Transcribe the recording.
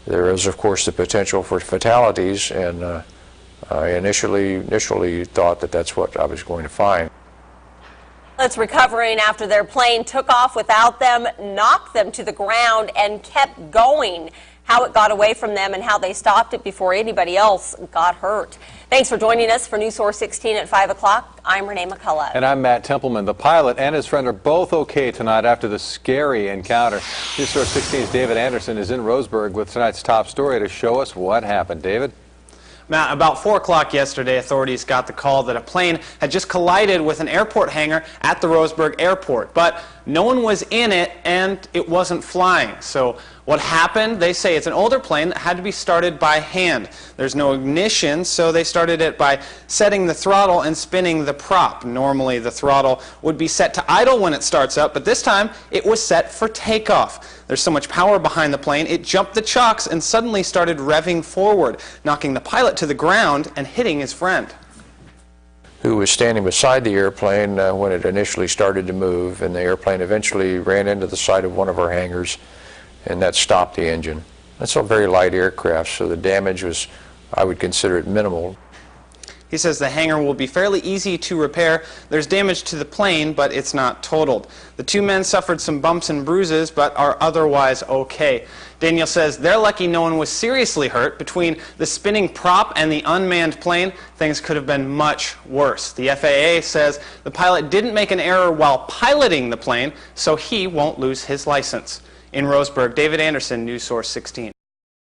There is, of course, the potential for fatalities, and I initially thought that that's what I was going to find. Pilots recovering after their plane took off without them, knocked them to the ground, and kept going. How it got away from them and how they stopped it before anybody else got hurt. Thanks for joining us for News Source 16 at 5 o'clock. I'm Renee McCullough. And I'm Matt Templeman. The pilot and his friend are both okay tonight after the scary encounter. News Source 16's David Anderson is in Roseburg with tonight's top story to show us what happened. David? Matt, about 4 o'clock yesterday, authorities got the call that a plane had just collided with an airport hangar at the Roseburg airport. But no one was in it, and it wasn't flying. So what happened? They say it's an older plane that had to be started by hand. There's no ignition, so they started it by setting the throttle and spinning the prop. Normally, the throttle would be set to idle when it starts up, but this time it was set for takeoff. There's so much power behind the plane, it jumped the chocks and suddenly started revving forward, knocking the pilot to the ground and hitting his friend, Who was standing beside the airplane when it initially started to move, and the airplane eventually ran into the side of one of our hangars, and that stopped the engine. That's a very light aircraft, so the damage was, I would consider it minimal. He says the hangar will be fairly easy to repair. There's damage to the plane, but it's not totaled. The two men suffered some bumps and bruises, but are otherwise okay. Daniel says they're lucky no one was seriously hurt. Between the spinning prop and the unmanned plane, things could have been much worse. The FAA says the pilot didn't make an error while piloting the plane, so he won't lose his license. In Roseburg, David Anderson, News Source 16.